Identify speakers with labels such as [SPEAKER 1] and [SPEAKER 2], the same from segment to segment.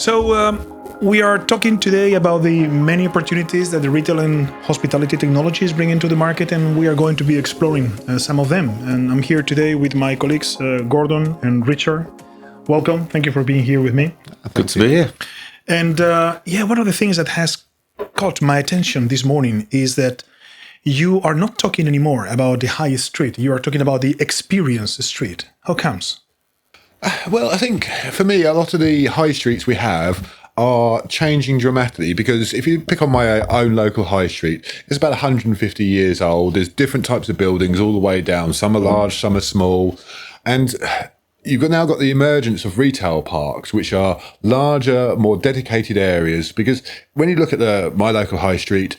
[SPEAKER 1] We are talking today about the many opportunities that the retail and hospitality technologies bring into the market, and we are going to be exploring some of them. And I'm here today with my colleagues, Gordon and Richard. Welcome. Thank you for being here with me.
[SPEAKER 2] Good to be here.
[SPEAKER 1] And one of the things that has caught my attention this morning is that you are not talking anymore about the high street. You are talking about the experience street. How comes?
[SPEAKER 2] Well, I think for me, a lot of the high streets we have are changing dramatically, because if you pick on my own local high street, it's about 150 years old. There's different types of buildings all the way down. Some are large, some are small. And you've now got the emergence of retail parks, which are larger, more dedicated areas. Because when you look at my local high street,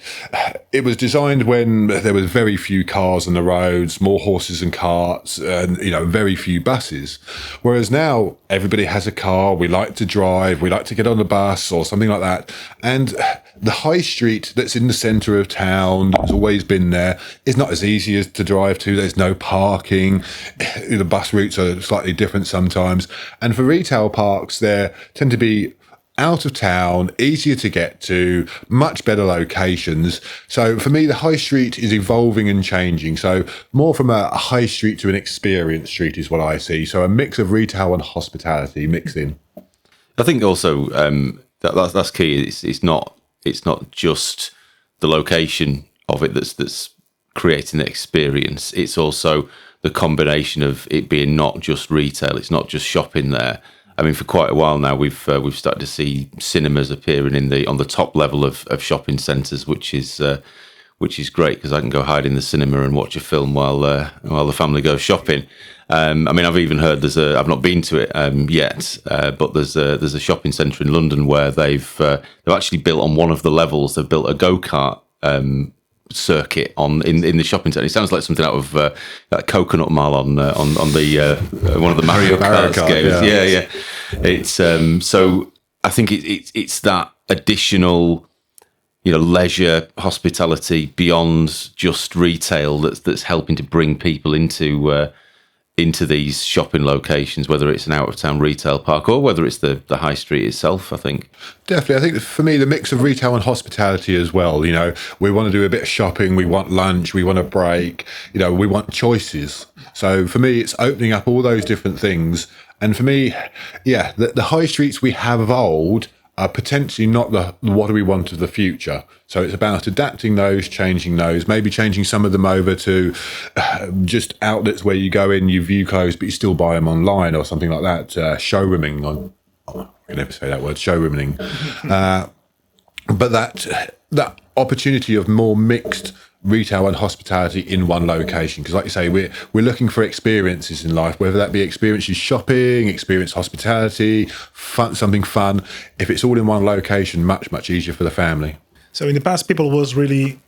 [SPEAKER 2] it was designed when there was very few cars on the roads, more horses and carts, and very few buses. Whereas now everybody has a car. We like to drive. We like to get on a bus or something like that. And the high street that's in the centre of town, that's always been there, is not as easy as to drive to. There's no parking. The bus routes are slightly different sometimes. And for retail parks, they tend to be out of town, easier to get to, much better locations. So for me, the high street is evolving and changing. So more from a high street to an experience street is what I see. So a mix of retail and hospitality mixed in.
[SPEAKER 3] I think also that's key. It's not just the location of it that's creating the experience. It's also the combination of it being not just retail. It's not just shopping there. I mean, for quite a while now, we've started to see cinemas appearing on the top level of shopping centres, which is great, because I can go hide in the cinema and watch a film while the family goes shopping. I mean, I've even heard I've not been to it yet, but there's a shopping centre in London where they've actually built on one of the levels. They've built a go-kart circuit in the shopping centre. It sounds like something out of that Coconut Mall on the one of the Mario Kart games. Yeah. It's so I think it's that additional leisure hospitality beyond just retail that's helping to bring people into these shopping locations, whether it's an out-of-town retail park or whether it's the high street itself, I think.
[SPEAKER 2] Definitely. I think for me, the mix of retail and hospitality as well. We want to do a bit of shopping, we want lunch, we want a break, we want choices. So for me, it's opening up all those different things. And for me, the high streets we have of old are potentially not the what do we want of the future. So it's about adapting those, changing those, maybe changing some of them over to just outlets where you go in, you view clothes, but you still buy them online or something like that. Showrooming, I can never say that word, showrooming. But that opportunity of more mixed retail and hospitality in one location, because like you say, we're looking for experiences in life, whether that be experiences shopping, experience hospitality, something fun. If it's all in one location, much easier for the family.
[SPEAKER 1] So in the past, people was really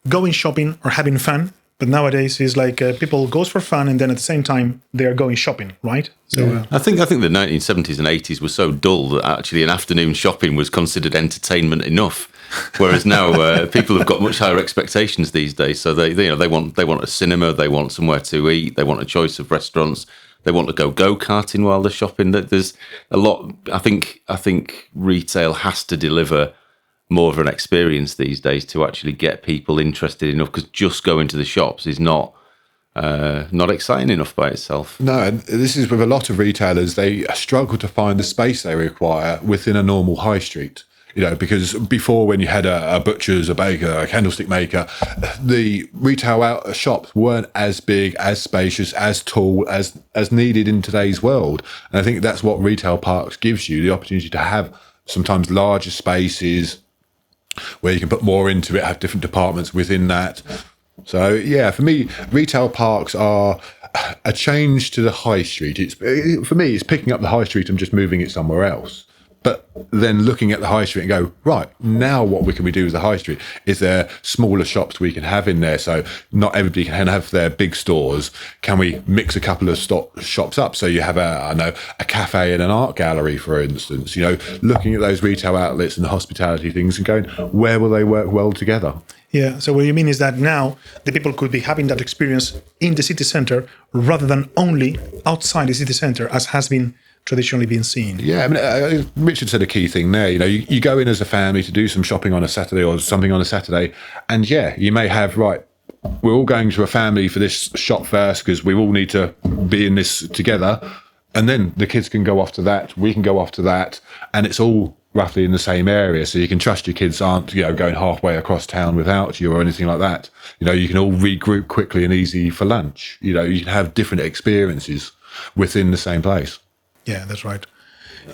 [SPEAKER 1] going shopping or having fun, but nowadays it's like people goes for fun and then at the same time they are going shopping, right? So
[SPEAKER 3] I think the 1970s and 80s were so dull that actually an afternoon shopping was considered entertainment enough. Whereas now people have got much higher expectations these days. So they want a cinema, they want somewhere to eat, they want a choice of restaurants, they want to go karting while they're shopping. There's a lot. I think retail has to deliver more of an experience these days to actually get people interested enough, because just going to the shops is not exciting enough by itself.
[SPEAKER 2] No, and this is with a lot of retailers. They struggle to find the space they require within a normal high street. Because before, when you had a butcher's, a baker, a candlestick maker, the retail shops weren't as big, as spacious, as tall as needed in today's world. And I think that's what retail parks gives you, the opportunity to have sometimes larger spaces where you can put more into it, have different departments within that. So, for me, retail parks are a change to the high street. For me, it's picking up the high street and just moving it somewhere else. But then looking at the high street and go, right, now what can we do with the high street? Is there smaller shops we can have in there? So not everybody can have their big stores. Can we mix a couple of shops up? So you have a cafe and an art gallery, for instance, looking at those retail outlets and the hospitality things and going, where will they work well together?
[SPEAKER 1] Yeah, so what you mean is that now the people could be having that experience in the city center rather than only outside the city center, as has been traditionally been seen.
[SPEAKER 2] Yeah, I mean, Richard said a key thing there. You go in as a family to do some shopping on a Saturday or something on a Saturday, and you may have, right, we're all going to a family for this shop first because we all need to be in this together, and then the kids can go off to that, we can go off to that, and it's all roughly in the same area, so you can trust your kids aren't going halfway across town without you or anything like that. You can all regroup quickly and easy for lunch. You can have different experiences within the same place.
[SPEAKER 1] Yeah, that's right.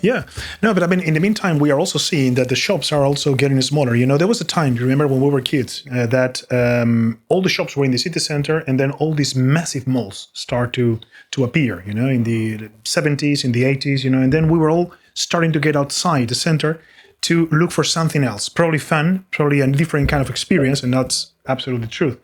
[SPEAKER 1] Yeah. No, but I mean, in the meantime, we are also seeing that the shops are also getting smaller. There was a time, you remember when we were kids, that all the shops were in the city center, and then all these massive malls start to appear, in the 70s, in the 80s, and then we were all starting to get outside the center to look for something else, probably fun, probably a different kind of experience, and that's absolutely the truth.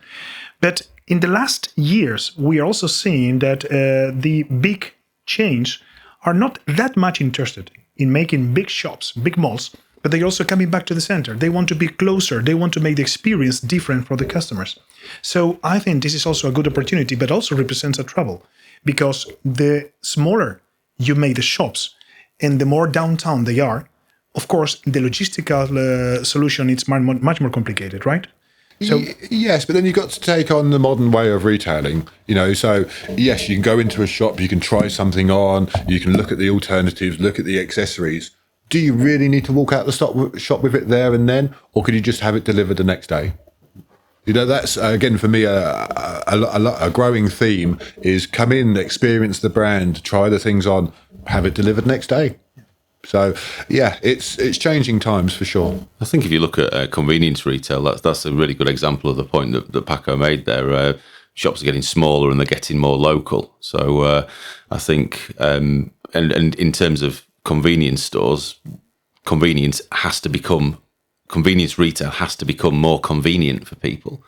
[SPEAKER 1] But in the last years, we are also seeing that the big chains are not that much interested in making big shops, big malls, but they're also coming back to the center. They want to be closer. They want to make the experience different for the customers. So I think this is also a good opportunity, but also represents a trouble, because the smaller you make the shops and the more downtown they are, of course, the logistical solution is much more complicated, right? So
[SPEAKER 2] yes, but then you've got to take on the modern way of retailing, so yes, you can go into a shop, you can try something on, you can look at the alternatives, look at the accessories. Do you really need to walk out the shop with it there and then, or could you just have it delivered the next day? That's, again, for me, a growing theme is come in, experience the brand, try the things on, have it delivered next day. So, it's changing times for sure.
[SPEAKER 3] I think if you look at convenience retail, that's a really good example of the point that Paco made there. Shops are getting smaller and they're getting more local. So I think, and in terms of convenience stores, convenience retail has to become more convenient for people.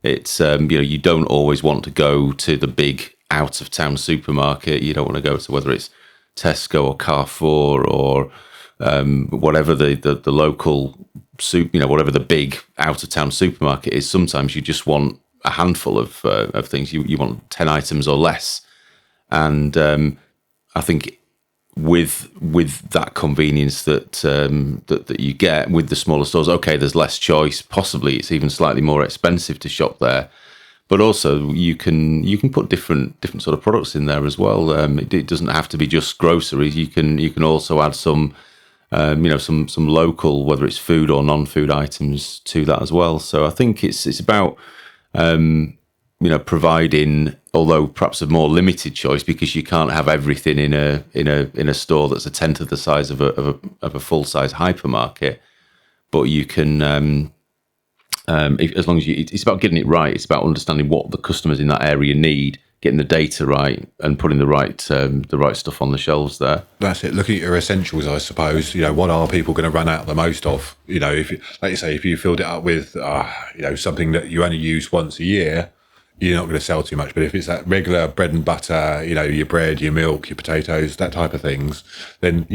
[SPEAKER 3] It's, you don't always want to go to the big out of town supermarket. You don't want to go to whether it's Tesco or Carrefour or whatever the local whatever the big out of town supermarket is. Sometimes you just want a handful of things. You want 10 items or less, and I think with that convenience that you get with the smaller stores, okay, there's less choice. Possibly it's even slightly more expensive to shop there. But also you can put different sort of products in there as well. It doesn't have to be just groceries. You can also add some some local, whether it's food or non-food items to that as well. So I think it's about providing, although perhaps a more limited choice, because you can't have everything in a store that's a tenth of the size of a full size hypermarket. But you can. As long as it's about getting it right. It's about understanding what the customers in that area need, getting the data right, and putting the right stuff on the shelves there.
[SPEAKER 2] That's it. Looking at your essentials, I suppose. What are people going to run out the most of? If you filled it up with something that you only use once a year, you're not going to sell too much. But if it's that regular bread and butter, your bread, your milk, your potatoes, that type of things, then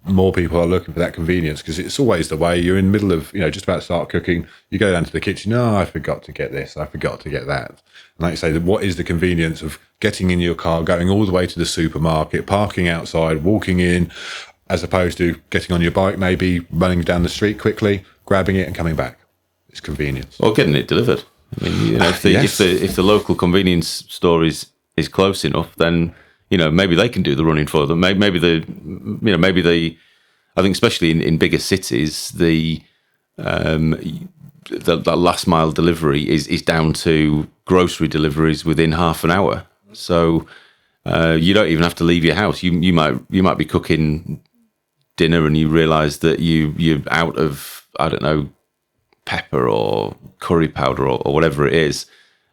[SPEAKER 2] more people are looking for that convenience, because it's always the way. You're in the middle of, just about to start cooking. You go down to the kitchen. Oh, I forgot to get this. I forgot to get that. And like you say, what is the convenience of getting in your car, going all the way to the supermarket, parking outside, walking in, as opposed to getting on your bike, maybe running down the street quickly, grabbing it and coming back? It's convenience.
[SPEAKER 3] Or getting it delivered. I mean, if the local convenience store is close enough, then maybe they can do the running for them. Maybe I think especially in bigger cities, the last mile delivery is down to grocery deliveries within half an hour. So you don't even have to leave your house. You might be cooking dinner and you realise that you're out of, I don't know, pepper or curry powder or whatever it is,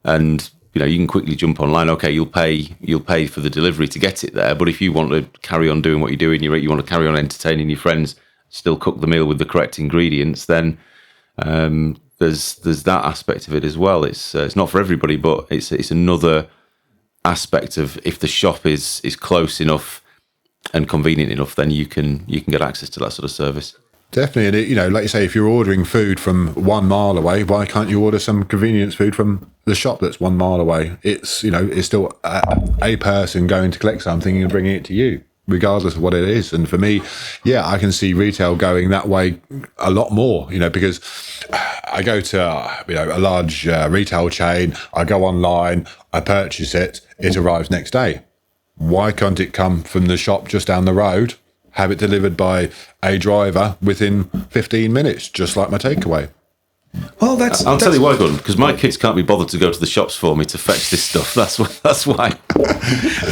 [SPEAKER 3] and you can quickly jump online. Okay, you'll pay for the delivery to get it there. But if you want to carry on doing what you're doing, you want to carry on entertaining your friends, still cook the meal with the correct ingredients, then there's that aspect of it as well. It's not for everybody, but it's another aspect of, if the shop is close enough and convenient enough, then you can get access to that sort of service.
[SPEAKER 2] Definitely. And, like you say, if you're ordering food from 1 mile away, why can't you order some convenience food from the shop that's 1 mile away? It's, it's still a person going to collect something and bringing it to you. regardless of what it is. And for me, yeah, I can see retail going that way a lot more, because I go to a large retail chain, I go online, I purchase it, it arrives next day. Why can't it come from the shop just down the road, have it delivered by a driver within 15 minutes, just like my takeaway?
[SPEAKER 1] Well,
[SPEAKER 3] I'll tell you why, Gordon, because my kids can't be bothered to go to the shops for me to fetch this stuff. That's why.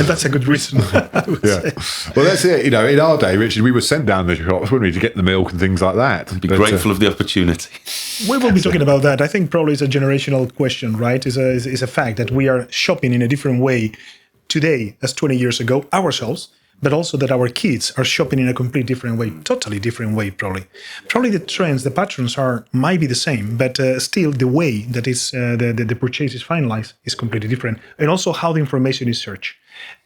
[SPEAKER 1] That's a good reason. I would say.
[SPEAKER 2] Well, that's it. In our day, Richard, we were sent down the shops, wouldn't we, to get the milk and things like that.
[SPEAKER 3] Be grateful of the opportunity.
[SPEAKER 1] We will be talking about that. I think probably it's a generational question, right? It's a fact that we are shopping in a different way today as 20 years ago ourselves, but also that our kids are shopping in a completely different way, totally different way, probably. Probably the trends, the patterns might be the same, but still the way that is the purchase is finalized is completely different, and also how the information is searched.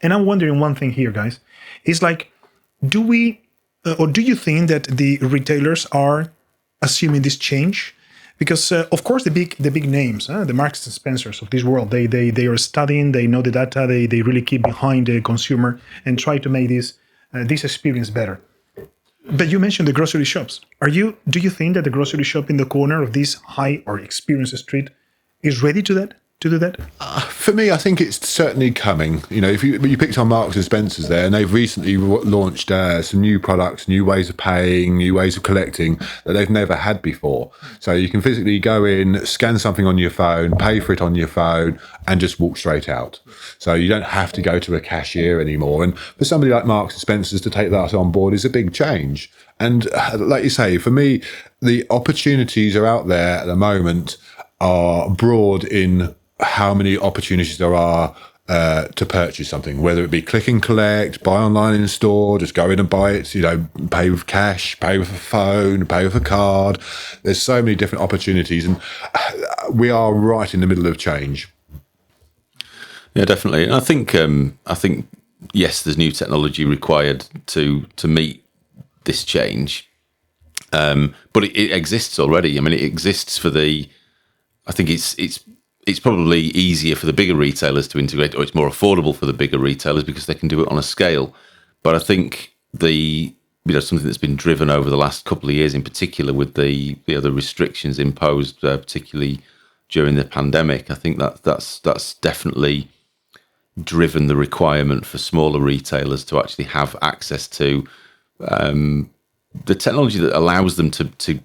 [SPEAKER 1] And I'm wondering one thing here, guys, is like, do you think that the retailers are assuming this change? Because of course the big names, the Marks and Spencers of this world, they are studying, they know the data, they really keep behind the consumer and try to make this experience better. But you mentioned the grocery shops. Do you think that the grocery shop in the corner of this high or experience street is ready to do that?
[SPEAKER 2] For me, I think it's certainly coming. If you picked on Marks and Spencers there, and they've recently launched some new products, new ways of paying, new ways of collecting that they've never had before. So you can physically go in, scan something on your phone, pay for it on your phone, and just walk straight out. So you don't have to go to a cashier anymore. And for somebody like Marks and Spencers to take that on board is a big change. And like you say, for me, the opportunities are out there at the moment are broad in how many opportunities there are to purchase something, whether it be click and collect, buy online in store, just go in and buy it, pay with cash, pay with a phone, pay with a card. There's so many different opportunities, and we are right in the middle of change.
[SPEAKER 3] Yeah, definitely. And I think yes, there's new technology required to meet this change, but it exists already. I mean, it exists for I think it's probably easier for the bigger retailers to integrate, or it's more affordable for the bigger retailers because they can do it on a scale. But I think something that's been driven over the last couple of years, in particular with the restrictions imposed, particularly during the pandemic, I think that's definitely driven the requirement for smaller retailers to actually have access to the technology that allows them to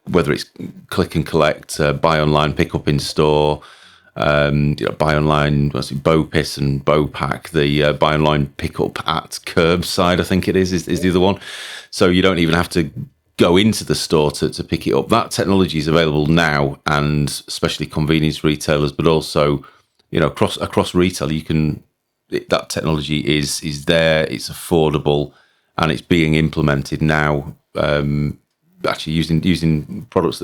[SPEAKER 3] whether it's click and collect, buy online, pick up in store, buy online, BOPIS and BOPAC, the buy online, pick up at curbside, I think it is the other one. So you don't even have to go into the store to pick it up. That technology is available now, and especially convenience retailers, but also, across retail, that technology is there, it's affordable, and it's being implemented now. Actually, using products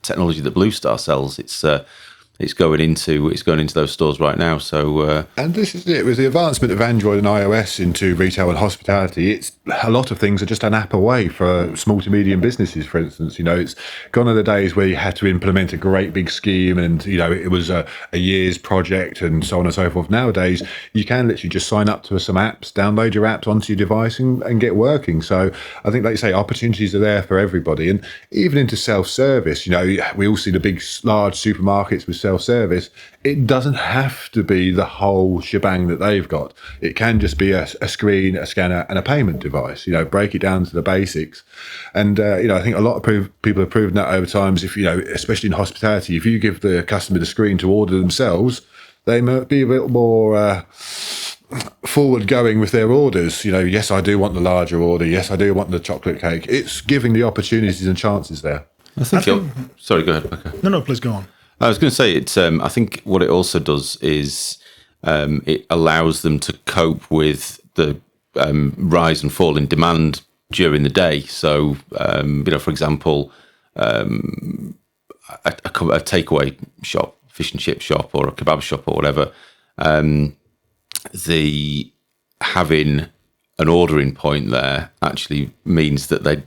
[SPEAKER 3] technology that BlueStar sells, it's going into those stores right now. So
[SPEAKER 2] and this is it, with the advancement of Android and iOS into retail and hospitality, it's a lot of things are just an app away for small to medium businesses. For instance, it's gone are the days where you had to implement a great big scheme and it was a year's project and so on and so forth. Nowadays you can literally just sign up to some apps, download your apps onto your device and get working. So I think, like you say, opportunities are there for everybody, and even into self-service. We all see the big large supermarkets with self-service. It doesn't have to be the whole shebang that they've got. It can just be a screen, a scanner, and a payment device. Break it down to the basics. And I think a lot of people have proven that over time. If especially in hospitality, if you give the customer the screen to order themselves, they might be a bit more forward going with their orders. Yes, I do want the larger order. Yes, I do want the chocolate cake. It's giving the opportunities and chances there.
[SPEAKER 3] Sorry, go ahead. Okay.
[SPEAKER 1] No, please go on.
[SPEAKER 3] I was going to say it's. I think what it also does is it allows them to cope with the rise and fall in demand during the day. So, for example, a takeaway shop, fish and chip shop, or a kebab shop, or whatever. The having an ordering point there actually means that they're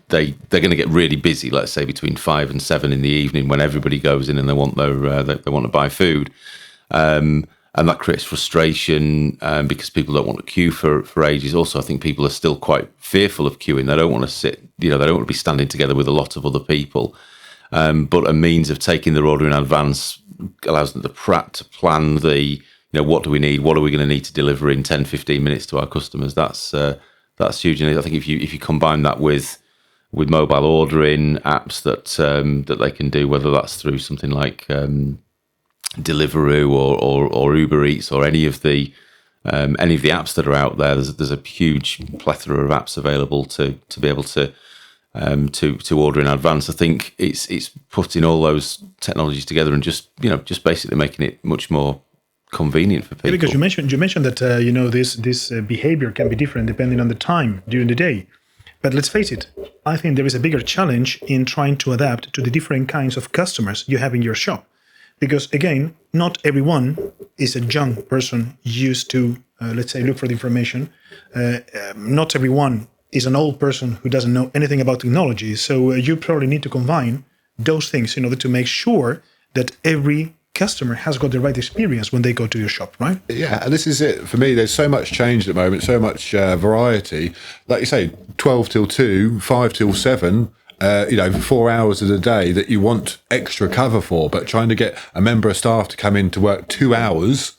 [SPEAKER 3] going to get really busy. Let's say between 5 and 7 in the evening, when everybody goes in and they want to buy food, and and that creates frustration because people don't want to queue for ages. Also, I think people are still quite fearful of queuing. They don't want to sit, they don't want to be standing together with a lot of other people. But a means of taking their order in advance allows them to plan the, what do we need? What are we going to need to deliver in 10, 15 minutes to our customers? That's huge. And I think if you combine that with mobile ordering apps that they can do, whether that's through something like Deliveroo or Uber Eats or any of the apps that are out there, there's a huge plethora of apps available to be able to order in advance. I think it's putting all those technologies together and just basically making it much more convenient for people.
[SPEAKER 1] Yeah, because you mentioned that this behavior can be different depending on the time during the day. But let's face it, I think there is a bigger challenge in trying to adapt to the different kinds of customers you have in your shop. Because again, not everyone is a young person used to, let's say, look for the information. Not everyone is an old person who doesn't know anything about technology. So you probably need to combine those things in order to make sure that every customer has got the right experience when they go to your shop, right?
[SPEAKER 2] Yeah, and this is it for me. There's so much change at the moment, so much variety. Like you say, 12 till 2, 5 till 7, 4 hours of the day that you want extra cover for, but trying to get a member of staff to come in to work 2 hours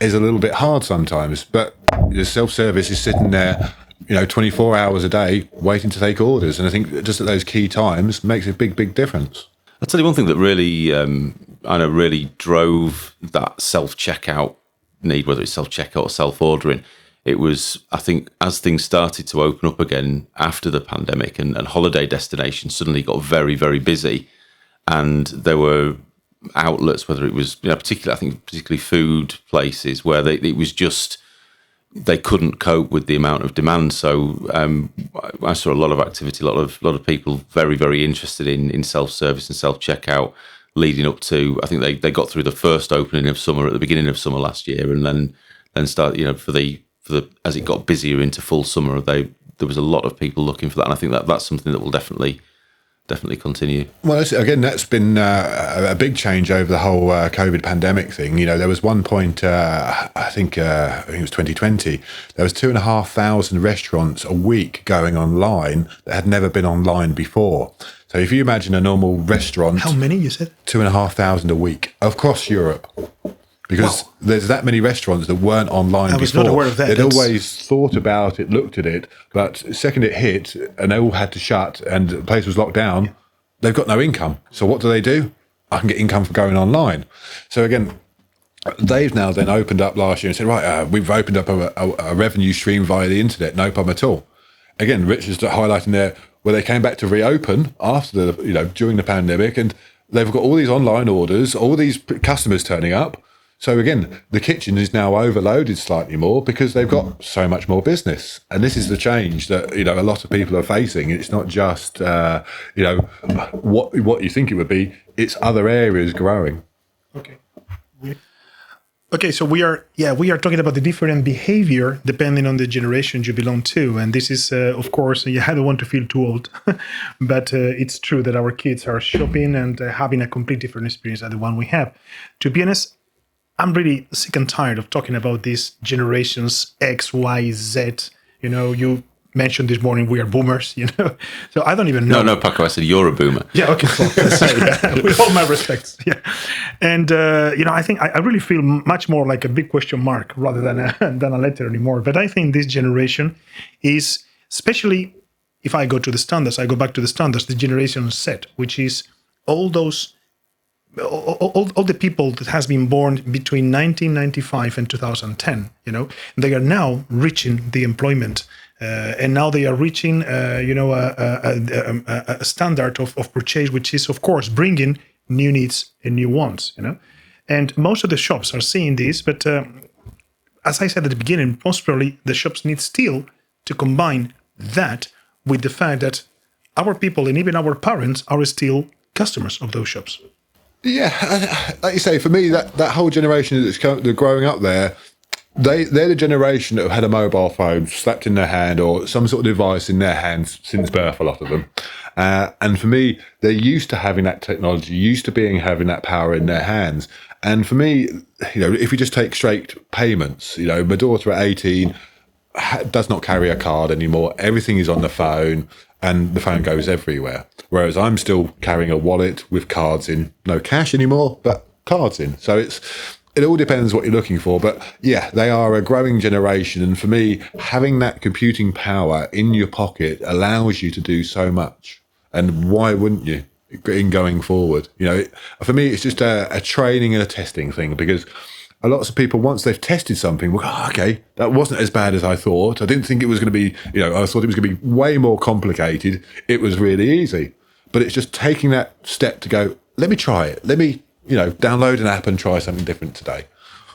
[SPEAKER 2] is a little bit hard sometimes. But the self-service is sitting there, 24 hours a day waiting to take orders. And I think just at those key times makes a big, big difference.
[SPEAKER 3] I'll tell you one thing that really, really drove that self-checkout need, whether it's self-checkout or self-ordering. It was, I think, as things started to open up again after the pandemic and holiday destinations suddenly got very, very busy. And there were outlets, whether it was, particularly food places where it was just, they couldn't cope with the amount of demand. So I saw a lot of activity, a lot of people very, very interested in self-service and self-checkout leading up to, I think they got through the first opening of summer at the beginning of summer last year, and then start, for the as it got busier into full summer, there was a lot of people looking for that. And I think that's something that will definitely continue. Well,
[SPEAKER 2] again, that's been a big change over the whole COVID pandemic thing. There was one point, I think it was 2020, there was 2,500 restaurants a week going online that had never been online before. So if you imagine a normal restaurant...
[SPEAKER 1] How many, you said?
[SPEAKER 2] 2,500 a week across Europe. Because there's that many restaurants that weren't online before. I was not aware of that. They'd always thought about it, looked at it, but second it hit and they all had to shut and the place was locked down, they've got no income. So what do? I can get income for going online. So again, they've now then opened up last year and said, right, we've opened up a revenue stream via the internet, no problem at all. Again, Richard's highlighting there where they came back to reopen after during the pandemic, and they've got all these online orders, all these customers turning up. So again, the kitchen is now overloaded slightly more because they've got so much more business. And this is the change that, a lot of people are facing. It's not just, what you think it would be. It's other areas growing.
[SPEAKER 1] Okay, so we are talking about the different behavior depending on the generation you belong to. And this is, of course, I don't want to feel too old, but it's true that our kids are shopping and having a complete different experience than the one we have. To be honest, I'm really sick and tired of talking about these generations X, Y, Z. You mentioned this morning we are boomers, So I don't even know.
[SPEAKER 3] No, Paco, I said you're a boomer.
[SPEAKER 1] Yeah, okay. Well, sorry, with all my respects. Yeah. And, I think I really feel much more like a big question mark rather than a letter anymore. But I think this generation is, especially if I go back to the standards, the generation Z, which is all those all the people that has been born between 1995 and 2010, they are now reaching the employment, and now they are reaching, a standard of purchase, which is, of course, bringing new needs and new wants, And most of the shops are seeing this, but as I said at the beginning, most probably the shops need still to combine that with the fact that our people and even our parents are still customers of those shops.
[SPEAKER 2] Yeah, like you say, for me, that whole generation that's growing up there, they're the generation that have had a mobile phone slapped in their hand or some sort of device in their hands since birth, a lot of them. And for me, they're used to having that technology, used to having that power in their hands. And for me, if we just take straight payments, my daughter at 18 does not carry a card anymore. Everything is on the phone, and the phone goes everywhere. Whereas I'm still carrying a wallet with cards in, no cash anymore, but cards in. So it all depends what you're looking for. But yeah, they are a growing generation. And for me, having that computing power in your pocket allows you to do so much. And why wouldn't you in going forward? For me, it's just a training and a testing thing, because a lot of people, once they've tested something, will go, okay, that wasn't as bad as I thought. I didn't think it was going to be, I thought it was going to be way more complicated. It was really easy. But it's just taking that step to go, let me try it. Let me, download an app and try something different today.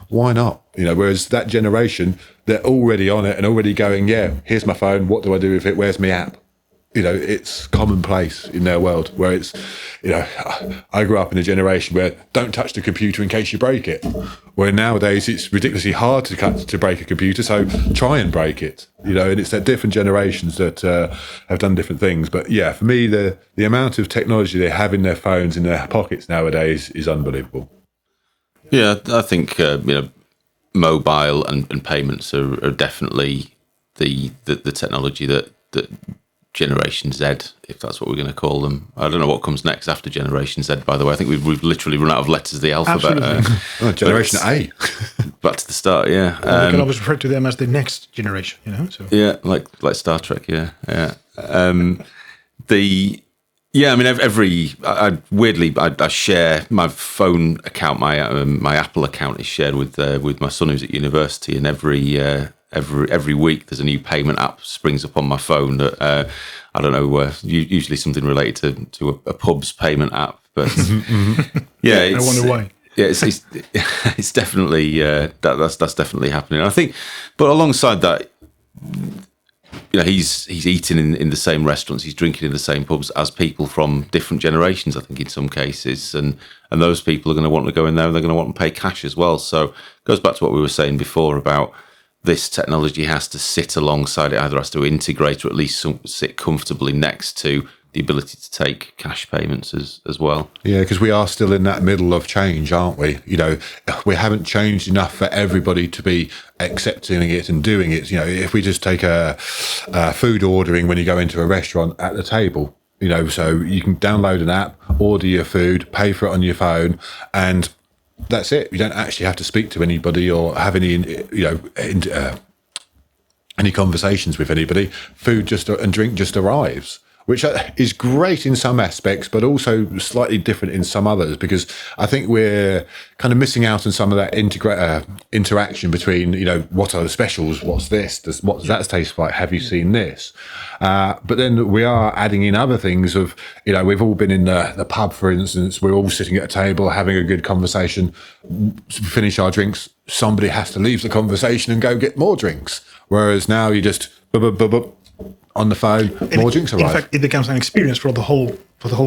[SPEAKER 2] Why not? Whereas that generation, they're already on it and already going, yeah, here's my phone. What do I do with it? Where's my app? It's commonplace in their world, where it's, I grew up in a generation where don't touch the computer in case you break it. Where nowadays it's ridiculously hard to break a computer, so try and break it. And it's that different generations that have done different things. But yeah, for me, the amount of technology they have in their phones, in their pockets nowadays is unbelievable.
[SPEAKER 3] Yeah, I think mobile and payments are definitely the technology that Generation Z, if that's what we're going to call them. I don't know what comes next after Generation Z, by the way. I think we've literally run out of letters of the alphabet.
[SPEAKER 2] Generation A.
[SPEAKER 3] Back to the start, yeah.
[SPEAKER 1] We can always refer to them as the next generation, So.
[SPEAKER 3] Yeah, like Star Trek, yeah. I share my phone account, my Apple account is shared with my son who's at university, and every week there's a new payment app springs up on my phone that I don't know, usually something related to a pub's payment app, but yeah,
[SPEAKER 1] I wonder why.
[SPEAKER 3] Yeah, it's definitely that's definitely happening. I think, but alongside that, he's eating in the same restaurants, he's drinking in the same pubs as people from different generations, I think, in some cases, and those people are going to want to go in there and they're going to want to pay cash as well. So it goes back to what we were saying before about this technology has to sit alongside it, either has to integrate or at least sit comfortably next to the ability to take cash payments as well. Yeah,
[SPEAKER 2] because we are still in that middle of change, aren't we? We haven't changed enough for everybody to be accepting it and doing it. If we just take a food ordering when you go into a restaurant at the table, so you can download an app, order your food, pay for it on your phone, and that's it. You don't actually have to speak to anybody or have any, any conversations with anybody. Food and drink just arrives, which is great in some aspects, but also slightly different in some others, because I think we're kind of missing out on some of that interaction between, what are the specials? What's this? What does that taste like? Have you seen this? But then we are adding in other things of, we've all been in the pub, for instance, we're all sitting at a table having a good conversation, finish our drinks, somebody has to leave the conversation and go get more drinks. Whereas now you just on the phone, more drinks arrive.
[SPEAKER 1] In fact, it becomes an experience for the whole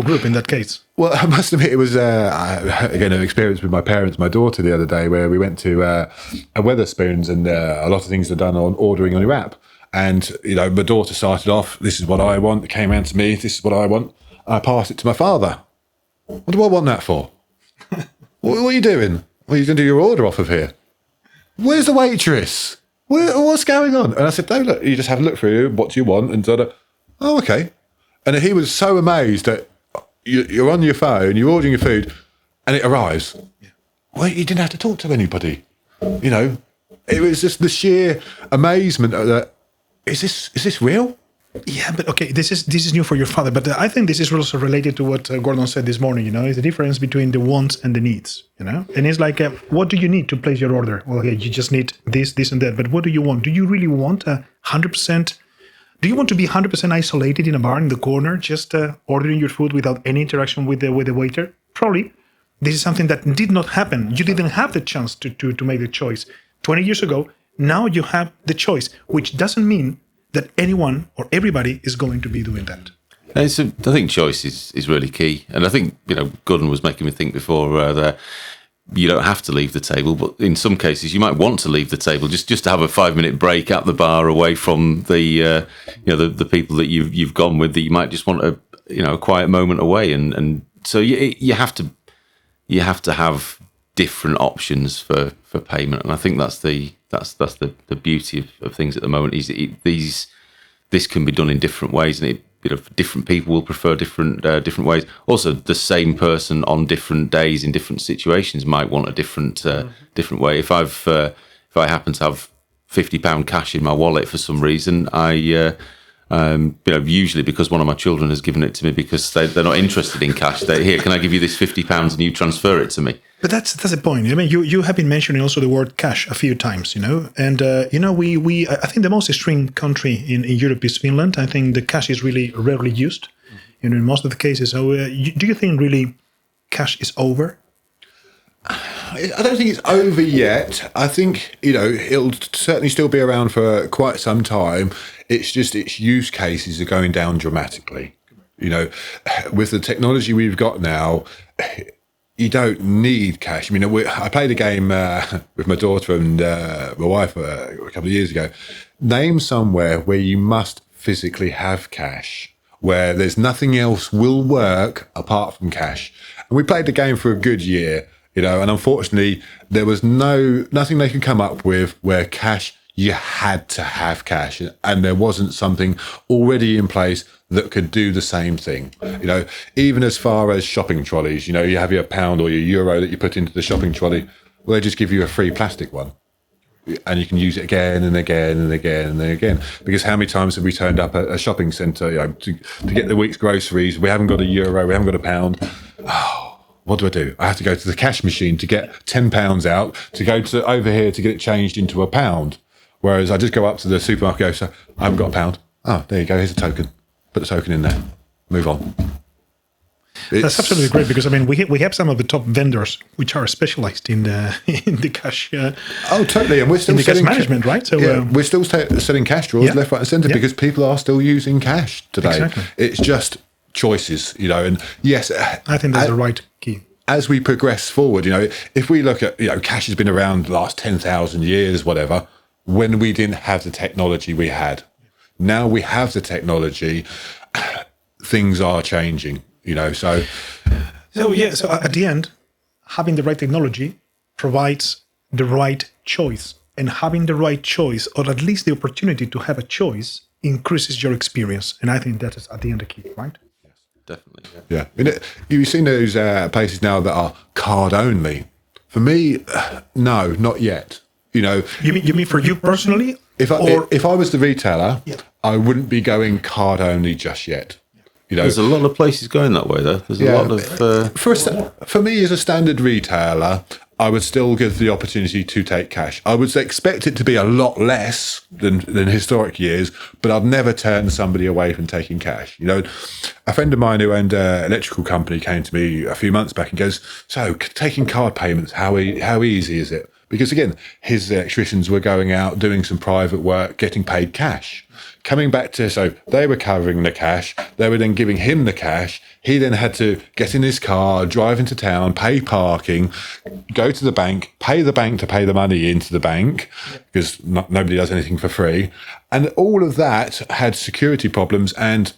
[SPEAKER 1] group in that case.
[SPEAKER 2] Well, I must admit, it was again an experience with my parents, my daughter, the other day, where we went to a Wetherspoons, and a lot of things are done on ordering on your app. And my daughter started off, "This is what I want." It came around to me, "This is what I want." I passed it to my father. "What do I want that for?" What are you doing? Well, you're going to do your order off of here. Where's the waitress? What's going on? And I said, "No, look, you just have a look through. What do you want?" And sort of, "Oh, okay." And he was so amazed that you're on your phone, you're ordering your food, and it arrives. Yeah. Well, you didn't have to talk to anybody. It was just the sheer amazement that is this real?
[SPEAKER 1] Yeah, but okay, this is new for your father, but I think this is also related to what Gordon said this morning. Is the difference between the wants and the needs. And it's like, what do you need to place your order? Well, okay, you just need this, and that. But what do you want? Do you really want 100%? Do you want to be 100% isolated in a bar in the corner, just ordering your food without any interaction with the waiter? Probably. This is something that did not happen. You didn't have the chance to make the choice 20 years ago. Now you have the choice, which doesn't mean that anyone or everybody is going to be doing that.
[SPEAKER 3] I think choice is really key. And I think, Gordon was making me think before that you don't have to leave the table, but in some cases you might want to leave the table just to have a 5-minute break at the bar away from the the people that you've gone with, that you might just want a quiet moment away. And so you have to have different options for payment, and I think that's the beauty of things at the moment. Is this can be done in different ways, and different people will prefer different ways. Also, the same person on different days in different situations might want a different way. If I happen to have £50 cash in my wallet for some reason, usually because one of my children has given it to me because they're not interested in cash. Here, can I give you this £50 and you transfer it to me?
[SPEAKER 1] But that's the point. I mean, you have been mentioning also the word cash a few times, and we I think the most extreme country in Europe is Finland. I think the cash is really rarely used, in most of the cases. So, do you think really cash is over?
[SPEAKER 2] I don't think it's over yet. I think, it'll certainly still be around for quite some time. It's just its use cases are going down dramatically. With the technology we've got now, you don't need cash. I mean, I played a game with my daughter and my wife a couple of years ago. Name somewhere where you must physically have cash, where there's nothing else will work apart from cash. And we played the game for a good year. And unfortunately, there was nothing they could come up with where you had to have cash, and there wasn't something already in place that could do the same thing. Even as far as shopping trolleys, you have your pound or your euro that you put into the shopping trolley. Well, they just give you a free plastic one, and you can use it again and again and again and again. Because how many times have we turned up at a shopping centre to get the week's groceries? We haven't got a euro, we haven't got a pound. What do? I have to go to the cash machine to get £10 out, to go to over here to get it changed into a pound. Whereas I just go up to the supermarket, go, so I haven't got a pound. Oh, there you go, here's a token. Put the token in there. Move on.
[SPEAKER 1] That's absolutely great, because I mean we have some of the top vendors which are specialized in the cash.
[SPEAKER 2] Oh, totally, and we're still
[SPEAKER 1] in the cash management, right? So
[SPEAKER 2] we're still selling cash drawers left, right, and centre because people are still using cash today.
[SPEAKER 1] Exactly.
[SPEAKER 2] It's just choices, and yes,
[SPEAKER 1] I think that's the right key.
[SPEAKER 2] As we progress forward, if we look at, cash has been around the last 10,000 years, whatever, when we didn't have the technology we had. Now we have the technology, things are changing, so.
[SPEAKER 1] So at the end, having the right technology provides the right choice, and having the right choice, or at least the opportunity to have a choice, increases your experience. And I think that is at the end the key, right?
[SPEAKER 3] Definitely.
[SPEAKER 2] Yeah. You've seen those places now that are card only. For me, no, not yet. You
[SPEAKER 1] mean for you personally?
[SPEAKER 2] If I was the retailer, I wouldn't be going card only just yet.
[SPEAKER 3] There's a lot of places going that way, though. There's a lot of.
[SPEAKER 2] For me, as a standard retailer, I would still give the opportunity to take cash. I would expect it to be a lot less than historic years, but I'd never turn somebody away from taking cash. A friend of mine who owned an electrical company came to me a few months back and goes, so taking card payments, how easy is it? Because again, his electricians were going out, doing some private work, getting paid cash. Coming back so they were covering the cash, they were then giving him the cash. He then had to get in his car, drive into town, pay parking, go to the bank, pay the bank to pay the money into the bank, because nobody does anything for free. And all of that had security problems and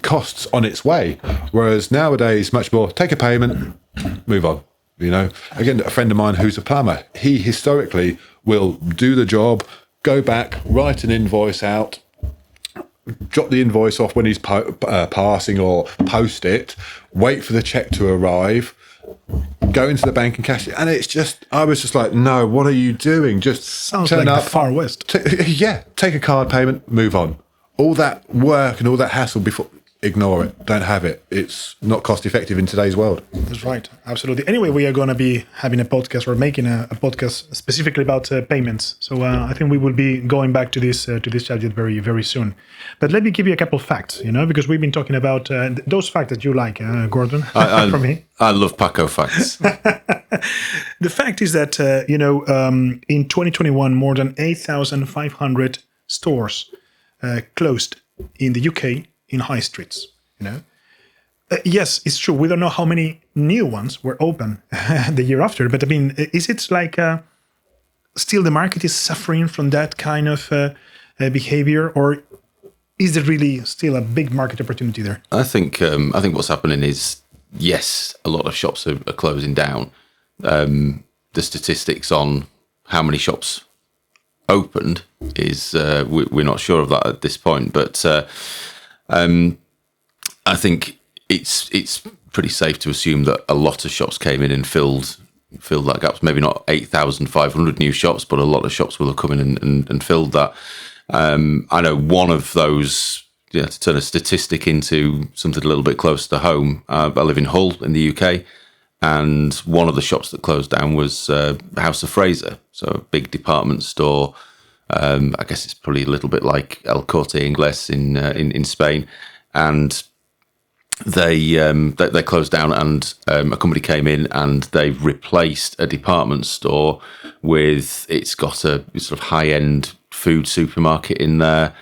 [SPEAKER 2] costs on its way. Whereas nowadays, much more, take a payment, move on. Again, a friend of mine who's a plumber, he historically will do the job, go back, write an invoice out, drop the invoice off when he's passing or post it, wait for the check to arrive, go into the bank and cash it. And I was just like, no, what are you doing? Just
[SPEAKER 1] sounds
[SPEAKER 2] turn
[SPEAKER 1] like
[SPEAKER 2] up,
[SPEAKER 1] the Far West.
[SPEAKER 2] Take a card payment, move on. All that work and all that hassle before, ignore it. Don't have it. It's not cost effective in today's world.
[SPEAKER 1] That's right. Absolutely. Anyway, we are going to be having a podcast or making a podcast specifically about payments. So I think we will be going back to this subject very, very soon. But let me give you a couple of facts, because we've been talking about those facts that you like, Gordon, from me.
[SPEAKER 3] I love Paco facts.
[SPEAKER 1] The fact is that, in 2021, more than 8,500 stores closed in the UK in high streets, yes, it's true. We don't know how many new ones were open the year after, but I mean, is it like still the market is suffering from that kind of behavior, or is there really still a big market opportunity there?
[SPEAKER 3] I think what's happening is, yes, a lot of shops are closing down, The statistics on how many shops opened is we're not sure of that at this point, but I think it's pretty safe to assume that a lot of shops came in and filled that gap. Maybe not 8,500 new shops, but a lot of shops will have come in and filled that. I know one of those, to turn a statistic into something a little bit closer to home. I live in Hull in the UK, and one of the shops that closed down was House of Fraser, so a big department store. I guess it's probably a little bit like El Corte Inglés in Spain, and they closed down, and a company came in and they've replaced a department store with, it's got a sort of high-end food supermarket in there.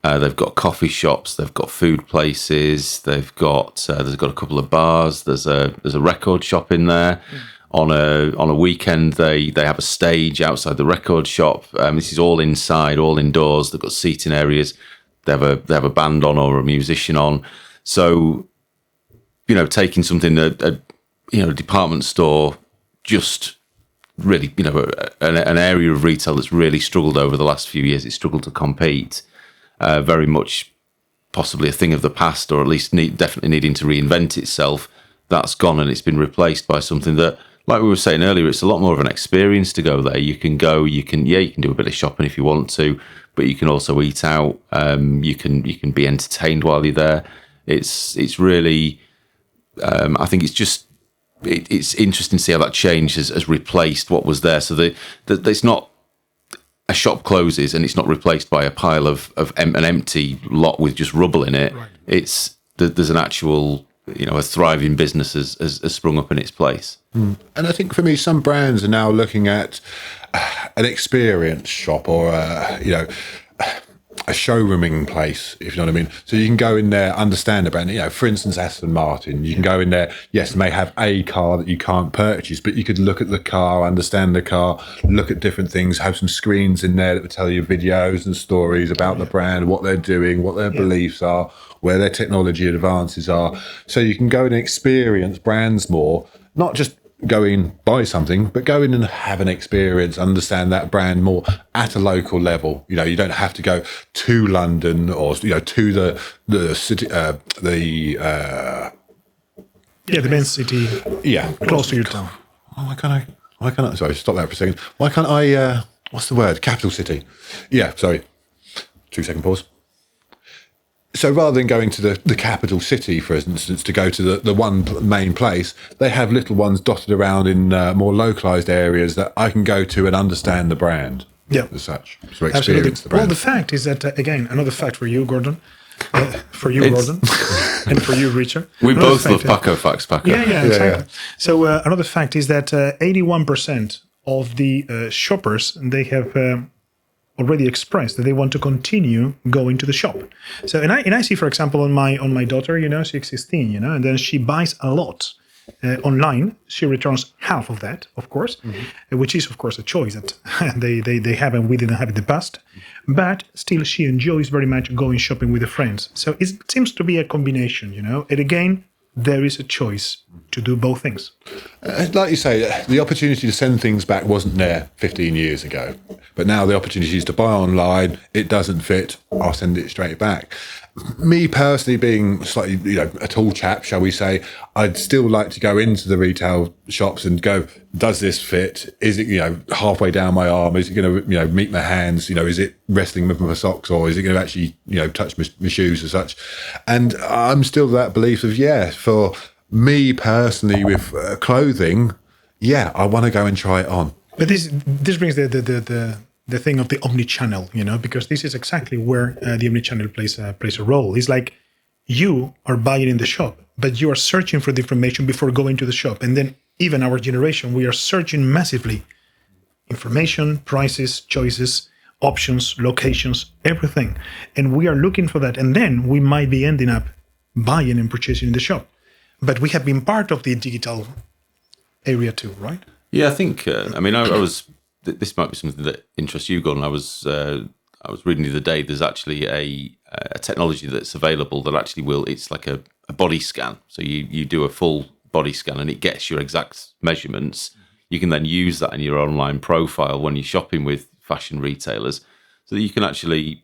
[SPEAKER 3] They've got coffee shops, they've got food places, they've got there's got a couple of bars, there's a record shop in there. On a weekend they have a stage outside the record shop. This is all inside, all indoors. They've got seating areas. They have a band on or a musician on. So, taking something a department store, just really, an area of retail that's really struggled over the last few years. It's struggled to compete. Very much possibly a thing of the past, or at least definitely needing to reinvent itself. That's gone, and it's been replaced by something that, like we were saying earlier, it's a lot more of an experience to go there. You can go, you can do a bit of shopping if you want to, but you can also eat out. You can be entertained while you're there. It's really, I think it's interesting to see how that change has replaced what was there. So it's not a shop closes and it's not replaced by a pile of an empty lot with just rubble in it. Right. It's there's an actual, a thriving business has sprung up in its place.
[SPEAKER 2] And I think for me, some brands are now looking at an experience shop or a showrooming place, if you know what I mean. So you can go in there, understand the brand. For instance, Aston Martin. You can go in there. Yes, they may have a car that you can't purchase, but you could look at the car, understand the car, look at different things. Have some screens in there that will tell you videos and stories about the brand, what they're doing, what their beliefs are, where their technology advances are. So you can go and experience brands more, not just go in, buy something, but go in and have an experience, understand that brand more at a local level. You don't have to go to London or to the city, the
[SPEAKER 1] main city, close to your town.
[SPEAKER 2] Why can't I? Sorry, stop that for a second. Why can't I? What's the word? Capital city. Yeah, sorry. 2-second pause. So rather than going to the capital city, for instance, to go to the one main place, they have little ones dotted around in more localized areas that I can go to and understand the brand as such. So experience the brand.
[SPEAKER 1] Well, the fact is that, again, another fact for you, Gordon, and for you, Richard.
[SPEAKER 3] We both love Paco Facts, Paco.
[SPEAKER 1] Yeah, exactly. Yeah. So another fact is that 81% of the shoppers, they have already expressed that they want to continue going to the shop. So, and I see, for example, on my daughter, she's 16, and then she buys a lot online. She returns half of that, of course, which is, of course, a choice that they have and we didn't have in the past. But still, she enjoys very much going shopping with her friends. So it seems to be a combination, And again, there is a choice to do both things.
[SPEAKER 2] Like you say, the opportunity to send things back wasn't there 15 years ago. But now the opportunity is to buy online. It doesn't fit. I'll send it straight back. Me personally, being slightly, a tall chap, shall we say, I'd still like to go into the retail shops and go, does this fit? Is it, halfway down my arm? Is it going to, meet my hands? Is it wrestling with my socks, or is it going to actually, touch my shoes as such? And I'm still that belief of, for me personally with clothing, I want to go and try it on.
[SPEAKER 1] But this brings the thing of the omni-channel, because this is exactly where the omni-channel plays a role. It's like you are buying in the shop, but you are searching for the information before going to the shop. And then even our generation, we are searching massively. Information, prices, choices, options, locations, everything. And we are looking for that. And then we might be ending up buying and purchasing in the shop. But we have been part of the digital area too, right?
[SPEAKER 3] Yeah, I think, I was... This might be something that interests you, Gordon. I was reading the other day. There's actually a technology that's available that actually it's like a body scan. So you do a full body scan and it gets your exact measurements. you can then use that in your online profile when you're shopping with fashion retailers, so that you can actually,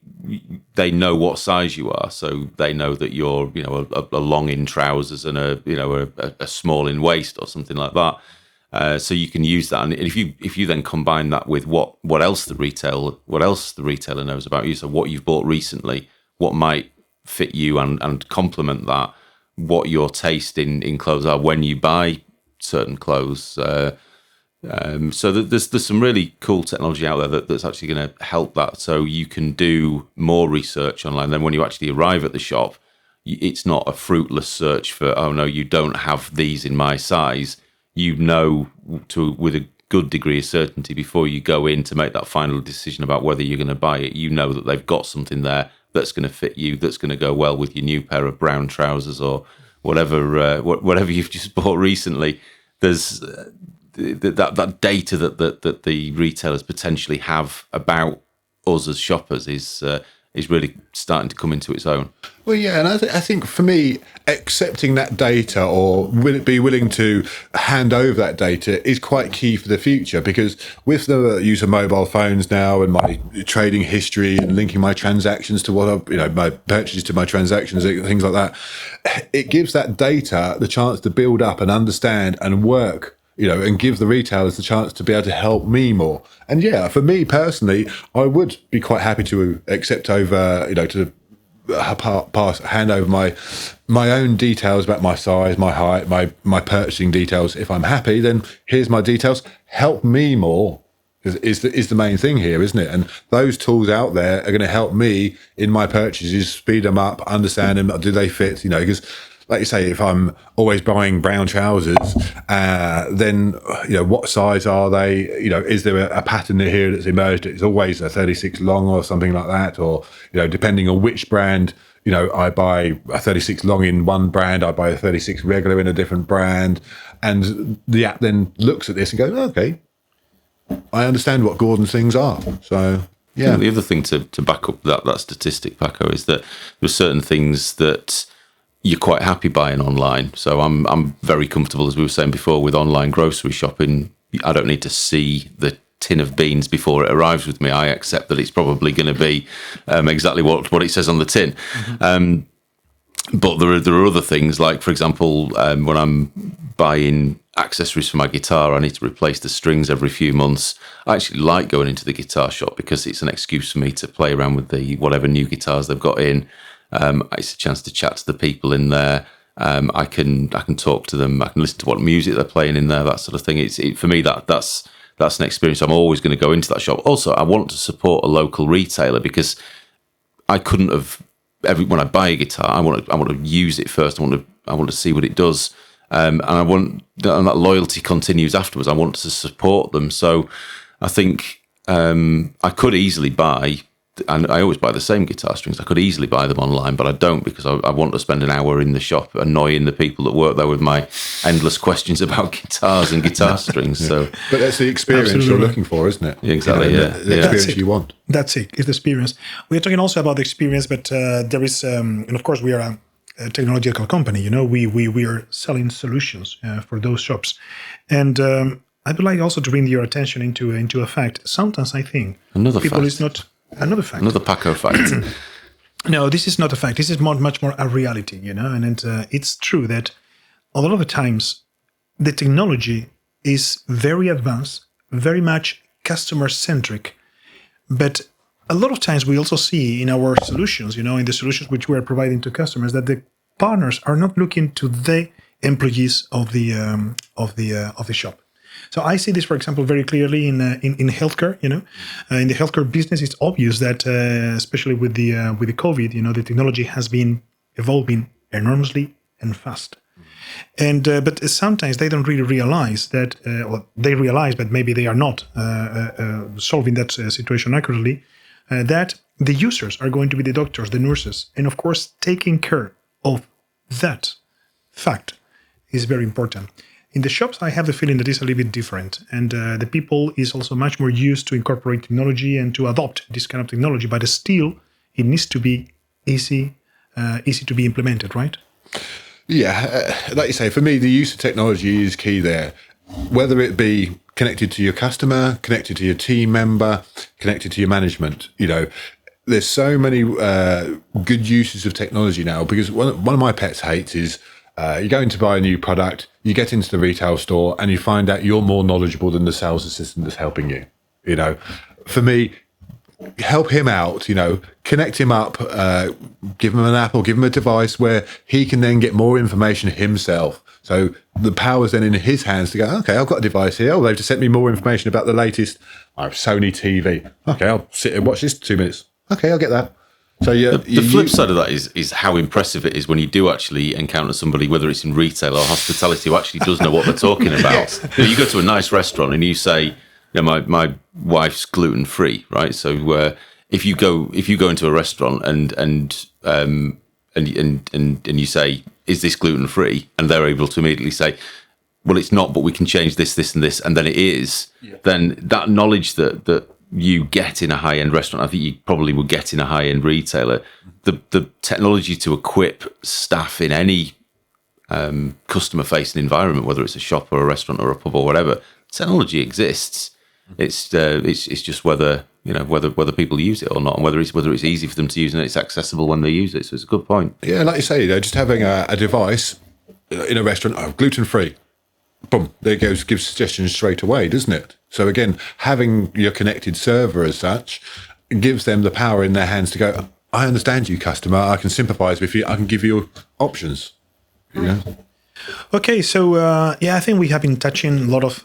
[SPEAKER 3] they know what size you are, so they know that you're, a long in trousers and a small in waist or something like that. So you can use that, and if you then combine that with what else the retailer knows about you, so what you've bought recently, what might fit you and complement that, what your taste in clothes are when you buy certain clothes. So there's some really cool technology out there that's actually going to help that. So you can do more research online. Then when you actually arrive at the shop, it's not a fruitless search for, oh no, you don't have these in my size. You know, with a good degree of certainty before you go in to make that final decision about whether you're going to buy it, you know that they've got something there that's going to fit you, that's going to go well with your new pair of brown trousers or whatever you've just bought recently. There's that data that the retailers potentially have about us as shoppers is really starting to come into its own.
[SPEAKER 2] Well, yeah, and I think for me, accepting that data or be willing to hand over that data is quite key for the future, because with the use of mobile phones now and my trading history and linking my transactions to my purchases to my transactions, things like that, it gives that data the chance to build up and understand and work, and give the retailers the chance to be able to help me more. And yeah, for me personally, I would be quite happy to accept over, to hand over my own details about my size, my height, my purchasing details. If I'm happy, then here's my details. Help me more is the main thing here, isn't it? And those tools out there are going to help me in my purchases, speed them up, understand them. Do they fit? Because, like you say, if I'm always buying brown trousers, then, what size are they? Is there a pattern here that's emerged? It's always a 36 long or something like that. Or, depending on which brand, I buy a 36 long in one brand, I buy a 36 regular in a different brand. And the app then looks at this and goes, okay, I understand what Gordon's things are. So, yeah.
[SPEAKER 3] The other thing to back up that statistic, Paco, is that there's certain things that you're quite happy buying online. So I'm very comfortable, as we were saying before, with online grocery shopping. I don't need to see the tin of beans before it arrives with me. I accept that it's probably going to be exactly what it says on the tin. Mm-hmm. But there are other things, like, for example, when I'm buying accessories for my guitar, I need to replace the strings every few months. I actually like going into the guitar shop because it's an excuse for me to play around with the whatever new guitars they've got in. It's a chance to chat to the people in there. I can talk to them. I can listen to what music they're playing in there, that sort of thing. For me, that's an experience. I'm always going to go into that shop. Also, I want to support a local retailer, because I couldn't have. When I buy a guitar, I want to use it first. I want to see what it does, and that loyalty continues afterwards. I want to support them. So I think I could easily buy. And I always buy the same guitar strings. I could easily buy them online, but I don't, because I want to spend an hour in the shop annoying the people that work there with my endless questions about guitars and guitar strings. So,
[SPEAKER 2] but that's the experience
[SPEAKER 1] Absolutely.
[SPEAKER 2] You're looking for, isn't it?
[SPEAKER 3] Exactly.
[SPEAKER 2] The experience you want.
[SPEAKER 1] That's it. It's the experience. We're talking also about the experience, but there is, and of course, we are a technological company. We are selling solutions for those shops, and I would like also to bring your attention into a fact. Sometimes I think
[SPEAKER 3] Another
[SPEAKER 1] people
[SPEAKER 3] fact.
[SPEAKER 1] is not. Another fact.
[SPEAKER 3] Another Paco fact.
[SPEAKER 1] No, this is not a fact. This is much more a reality, and it's true that a lot of the times the technology is very advanced, very much customer-centric, but a lot of times we also see in our solutions, in the solutions which we are providing to customers, that the partners are not looking to the employees of the shop. So I see this, for example, very clearly in healthcare. In the healthcare business, it's obvious that, especially with the COVID, the technology has been evolving enormously and fast. And but sometimes they don't really realize that, or they realize, but maybe they are not solving that situation accurately. That the users are going to be the doctors, the nurses, and of course, taking care of that fact is very important. In the shops, I have the feeling that it's a little bit different, and the people is also much more used to incorporate technology and to adopt this kind of technology. But still, it needs to be easy to be implemented, right?
[SPEAKER 2] Yeah, like you say, for me, the use of technology is key there. Whether it be connected to your customer, connected to your team member, connected to your management. There's so many good uses of technology now, because one of my pets hates is you're going to buy a new product, you get into the retail store and you find out you're more knowledgeable than the sales assistant that's helping you. For me, help him out, connect him up, give him an app or give him a device where he can then get more information himself. So the power's then in his hands to go, okay, I've got a device here. Oh, they've just sent me more information about the latest Sony TV. Okay, I'll sit and watch this 2 minutes. Okay, I'll get that. So
[SPEAKER 3] the flip side of that is how impressive it is when you do actually encounter somebody, whether it's in retail or hospitality, who actually does know what they're talking about. Yes. You go to a nice restaurant and you say, my wife's gluten free, right? So if you go into a restaurant and you say, is this gluten free? And they're able to immediately say, well, it's not, but we can change this, this, and this, and then it is. Yeah. Then that knowledge that you get in a high-end restaurant, I think you probably would get in a high-end retailer. The technology to equip staff in any customer-facing environment, whether it's a shop or a restaurant or a pub or whatever, technology exists. It's just whether people use it or not, and whether it's easy for them to use and it's accessible when they use it. So it's a good point.
[SPEAKER 2] Yeah, like you say, just having a device in a restaurant, gluten-free. Boom, there it goes, gives suggestions straight away, doesn't it? So again, having your connected server as such gives them the power in their hands to go, I understand you, customer, I can sympathize with you, I can give you options.
[SPEAKER 1] Okay, so I think we have been touching a lot of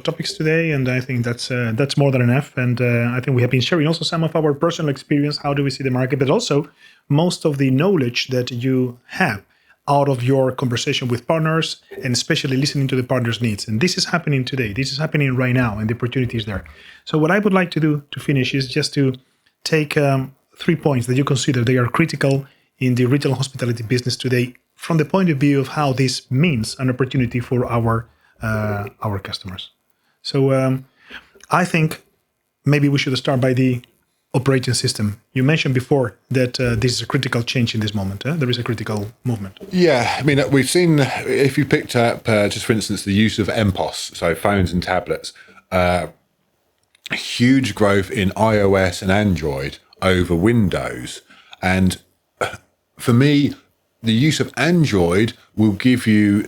[SPEAKER 1] topics today, and I think that's more than enough. And I think we have been sharing also some of our personal experience, how do we see the market, but also most of the knowledge that you have out of your conversation with partners, and especially listening to the partners' needs. And this is happening today. This is happening right now, and the opportunity is there. So what I would like to do to finish is just to take 3 points that you consider they are critical in the retail hospitality business today, from the point of view of how this means an opportunity for our customers. So I think maybe we should start by the operating system. You mentioned before that this is a critical change in this moment. There is a critical movement.
[SPEAKER 2] Yeah, I mean, we've seen, if you picked up, just for instance, the use of MPOS, so phones and tablets, huge growth in iOS and Android over Windows. And for me, the use of Android will give you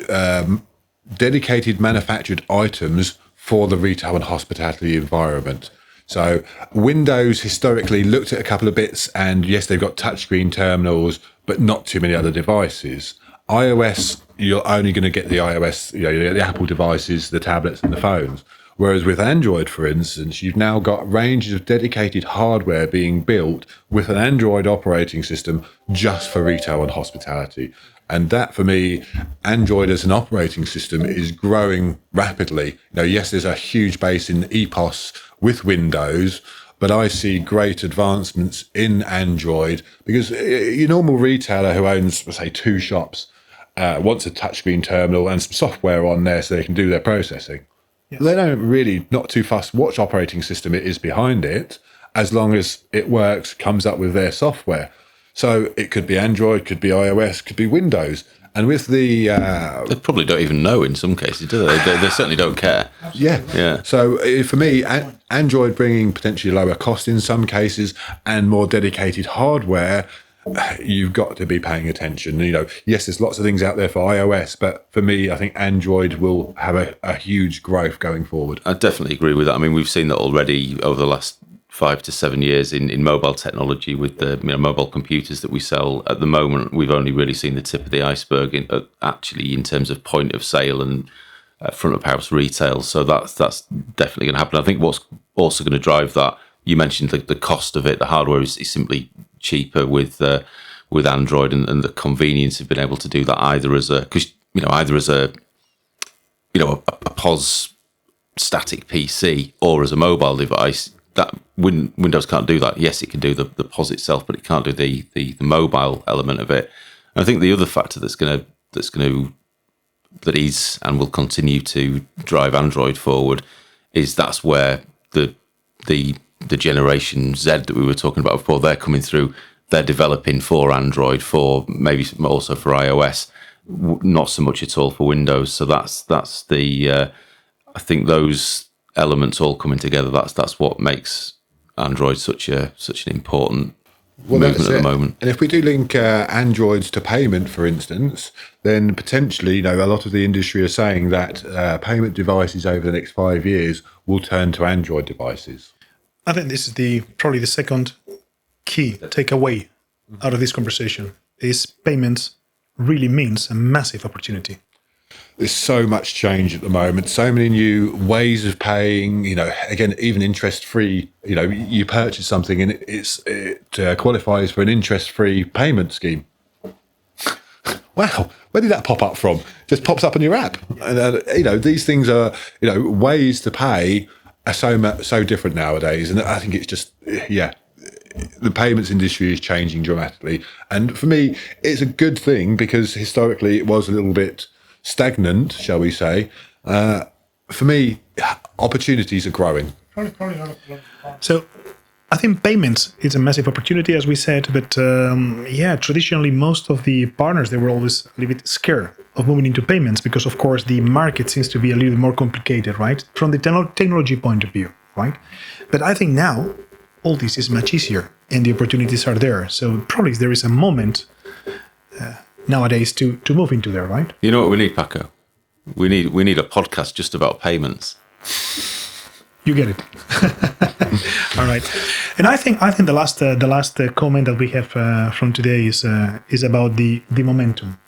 [SPEAKER 2] dedicated manufactured items for the retail and hospitality environment. So Windows historically looked at a couple of bits, and yes, they've got touchscreen terminals, but not too many other devices. iOS, you're only going to get the iOS, the Apple devices, the tablets and the phones. Whereas with Android, for instance, you've now got ranges of dedicated hardware being built with an Android operating system just for retail and hospitality. And that, for me, Android as an operating system is growing rapidly. Yes, there's a huge base in EPOS with Windows, but I see great advancements in Android, because your normal retailer who owns, say, 2 shops wants a touchscreen terminal and some software on there so they can do their processing. Yes. They don't really, not too fussed what operating system it is behind it, as long as it works, comes up with their software. So it could be Android, could be iOS, could be Windows. And with the...
[SPEAKER 3] they probably don't even know in some cases, do they? They certainly don't care.
[SPEAKER 2] Yeah. So for me, Android bringing potentially lower cost in some cases and more dedicated hardware, you've got to be paying attention. Yes, there's lots of things out there for iOS, but for me, I think Android will have a huge growth going forward.
[SPEAKER 3] I definitely agree with that. I mean, we've seen that already over the last 5 to 7 years in mobile technology with the mobile computers that we sell. At the moment, we've only really seen the tip of the iceberg in terms of point of sale and front of house retail. So that's definitely going to happen. I think what's also going to drive that, you mentioned the cost of it. The hardware is simply cheaper with Android, and the convenience of being able to do that either as a POS static PC or as a mobile device. That Windows can't do that. Yes, it can do the POS itself, but it can't do the mobile element of it. And I think the other factor that is and will continue to drive Android forward is that's where the generation Z that we were talking about before, they're coming through. They're developing for Android, for maybe also for iOS, not so much at all for Windows. So that's the I think those elements all coming together, that's what makes Android such an important movement at the moment.
[SPEAKER 2] And if we do link Androids to payment, for instance, then potentially, a lot of the industry are saying that payment devices over the next 5 years will turn to Android devices.
[SPEAKER 1] I think this is probably the second key takeaway out of this conversation is payments really means a massive opportunity.
[SPEAKER 2] There's so much change at the moment, so many new ways of paying, again, even interest-free, you purchase something and it qualifies for an interest-free payment scheme. Wow, where did that pop up from? Just pops up on your app. And, these things are, ways to pay are so different nowadays. And I think it's just, the payments industry is changing dramatically. And for me, it's a good thing because historically it was a little bit stagnant, shall we say. For me, opportunities are growing.
[SPEAKER 1] So I think payments is a massive opportunity, as we said, but traditionally most of the partners, they were always a little bit scared of moving into payments because, of course, the market seems to be a little bit more complicated, right? From the technology point of view, right? But I think now all this is much easier and the opportunities are there. So probably there is a moment nowadays to move into there, right?
[SPEAKER 3] You know what we need, Paco? We need a podcast just about payments.
[SPEAKER 1] You get it. All right. And I think the last comment that we have from today is about the momentum,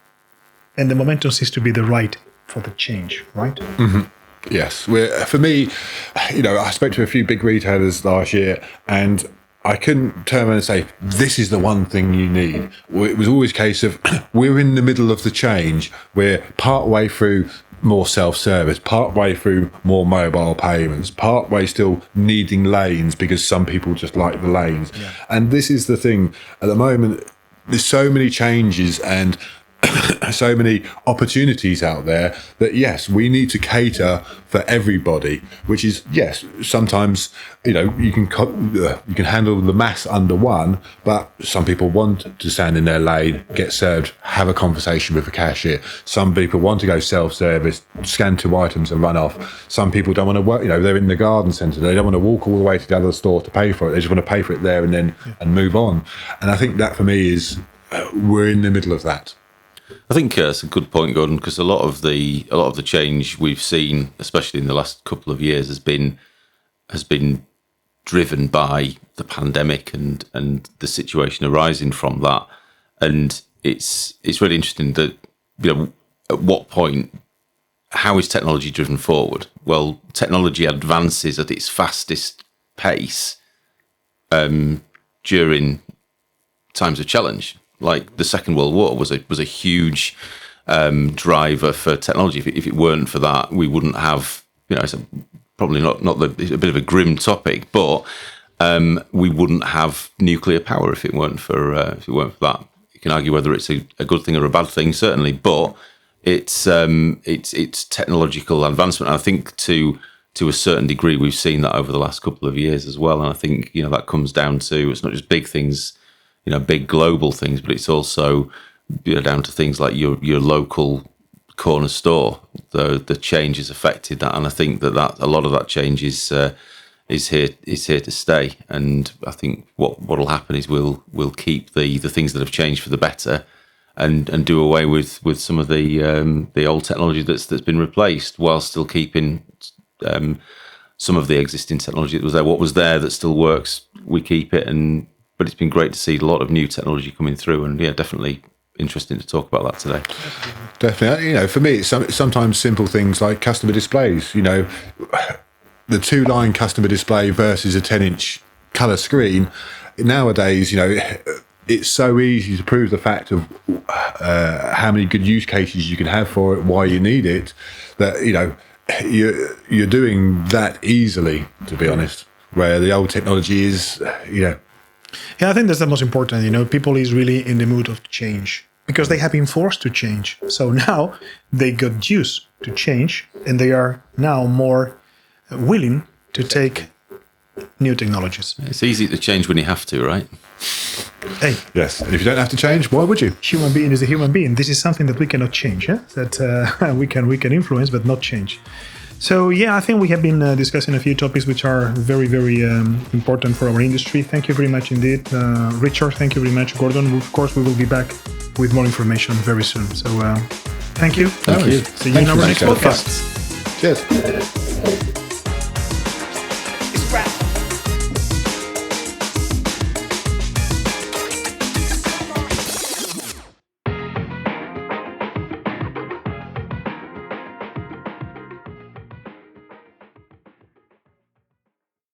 [SPEAKER 1] and the momentum seems to be the right for the change, right?
[SPEAKER 2] Mm-hmm. Yes. For me, I spoke to a few big retailers last year, and I couldn't turn around and say, this is the one thing you need. It was always a case of, we're in the middle of the change. We're part way through more self-service, part way through more mobile payments, part way still needing lanes because some people just like the lanes. Yeah. And this is the thing. At the moment, there's so many changes and so many opportunities out there that, yes, we need to cater for everybody, which is, yes, sometimes, you can handle the mass under one, but some people want to stand in their lane, get served, have a conversation with the cashier. Some people want to go self-service, scan 2 items and run off. Some people don't want to work, they're in the garden centre. They don't want to walk all the way to the other store to pay for it. They just want to pay for it there and then and move on. And I think that for me is, we're in the middle of that.
[SPEAKER 3] I think that's a good point, Gordon, because a lot of the change we've seen, especially in the last couple of years, has been driven by the pandemic and the situation arising from that. And it's really interesting that at what point, how is technology driven forward? Well, technology advances at its fastest pace during times of challenge. Like the Second World War was a huge driver for technology. If it weren't for that, we wouldn't have. It's probably not it's a bit of a grim topic, but we wouldn't have nuclear power if it weren't for that. You can argue whether it's a good thing or a bad thing, certainly, but it's technological advancement. And I think to a certain degree, we've seen that over the last couple of years as well. And I think that comes down to, it's not just big things, big global things, but it's also down to things like your local corner store. The change has affected that, and I think that a lot of that change is here to stay. And I think what will happen is we'll keep the things that have changed for the better, and do away with some of the old technology that's been replaced, while still keeping some of the existing technology that was there. What was there that still works, we keep it. But it's been great to see a lot of new technology coming through, and definitely interesting to talk about that today.
[SPEAKER 2] Definitely. For me, it's sometimes simple things like customer displays. The 2-line customer display versus a 10-inch colour screen. Nowadays, it's so easy to prove the fact of how many good use cases you can have for it, why you need it, that you're doing that easily, to be honest. Where the old technology is,
[SPEAKER 1] Yeah, I think that's the most important. People is really in the mood of change because they have been forced to change. So now they got used to change, and they are now more willing to take new technologies.
[SPEAKER 3] It's easy to change when you have to, right?
[SPEAKER 1] Hey.
[SPEAKER 2] Yes, and if you don't have to change, why would you?
[SPEAKER 1] Human being is a human being. This is something that we cannot change. That we can influence, but not change. So yeah, I think we have been discussing a few topics which are very, very important for our industry. Thank you very much indeed, Richard. Thank you very much, Gordon. Of course, we will be back with more information very soon. So thank you.
[SPEAKER 2] Thank you.
[SPEAKER 1] See you in our next podcast.
[SPEAKER 2] Cheers.